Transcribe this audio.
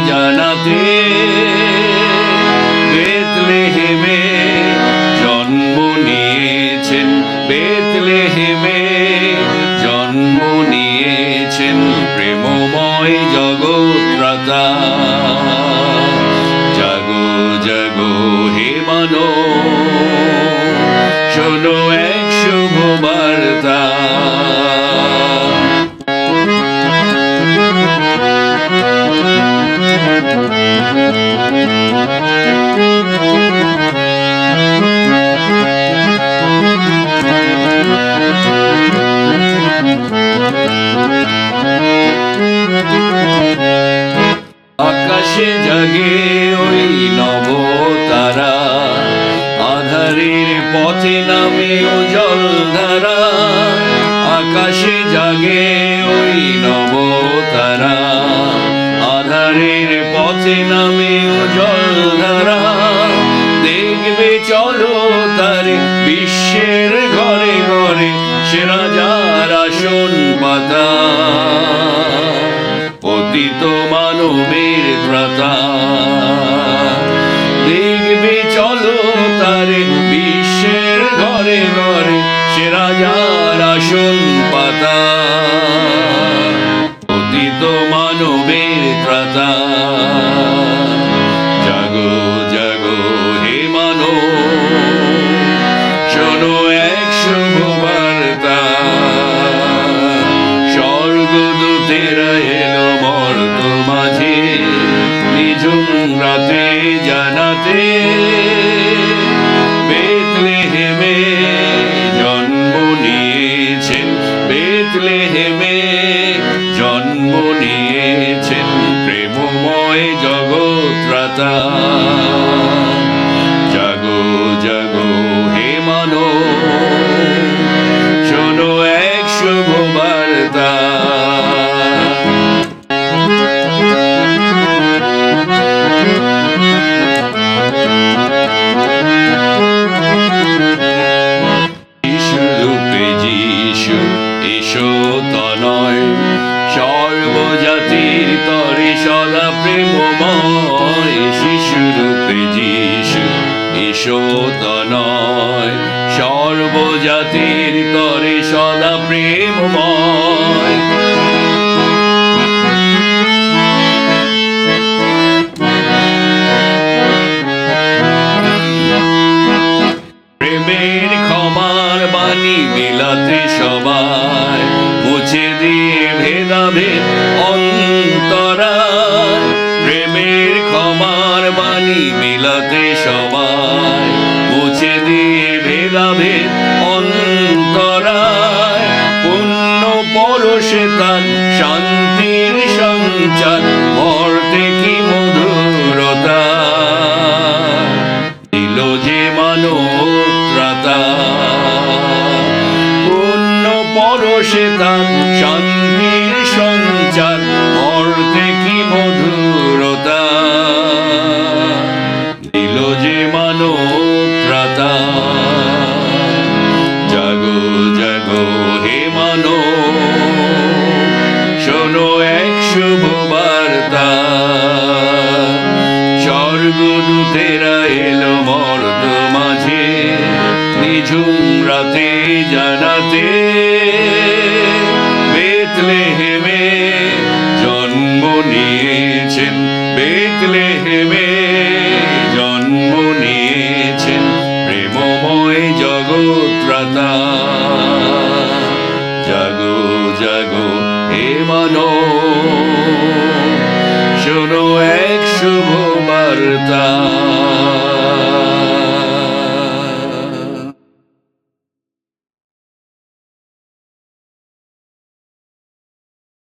জানাতে বেথলেহেমে জন্ম নিয়েছেন, বেথলেহেমে জন্ম নিয়েছেন প্রেমময় জগৎত্রাতা। জাগো জাগো হে মানব, শোনো এক শুভ বার্তা। আকাশে জাগে ওই নবতারা, আধারের পথে নামে উজ্জ্বল ধারা। আকাশে জাগে ওই নবতারা, আধারের পথে নামে উজ্জ্বল ধারা। দেখবে চলো তার বিশ্বের ঘরে ঘরে, সে রাজার আসন পাতা, পতিত মানবের ত্রাতা। দেখবে চলো তার বিশ্বের ঘরে ঘরে, সে রাজার আসন পাতা, পতিত মানবের ত্রাতা। জাগো জাগো হে মানব, শোনো এক শুভ বার্তা। স্বর্গদূতেরা এলো মর্ত মাঝে, নিঝুম রাতে জানাতে বেথলেহেমে জন্ম নিয়েছেন, বেথলেহেমে জন্ম নিয়েছেন প্রেমময় জগৎত্রাতা। জাগো জাগো হে মানব, শোনো এক শুভ বার্তা। যিশুরূপে যিশু এসো তনয়, সর্বজাতির তরে সদা প্রেমময়। শিশুরূপে যিশু এসো তনয়, সর্বজাতির তরে সদা প্রেমময়। প্রেমের ক্ষমার বাণী বিলাতে সবাই, মুছে দিয়ে ভেদাভেদ অন্তরায়। প্রেমের ক্ষমার বাণী বিলাতে সবাই, মুছে দিয়ে ভেদাভেদ অন্তরায়। পুণ্য পরশে তার শান্তির সঞ্চার, মর্তে কি মধুরতা, দিল যে মানবত্রাতা। পুণ্য পরশে তার শান্তির সঞ্চার, মর্তে কি মধুরতা, দিল যে মানবত্রাতা। জাগো জাগো হে মানব, শোনো এক শুভ বার্তা। স্বর্গদূতেরা এলো মর্ত মাঝে, নিঝুম রাতে জানাতে বেথলেহেমে জন্ম নিয়েছেন, বেথলেহেমে জন্ম নিয়েছেন প্রেমময় জগৎত্রাতা। জাগো জাগো হে মানব, শোনো এক শুভ বার্তা।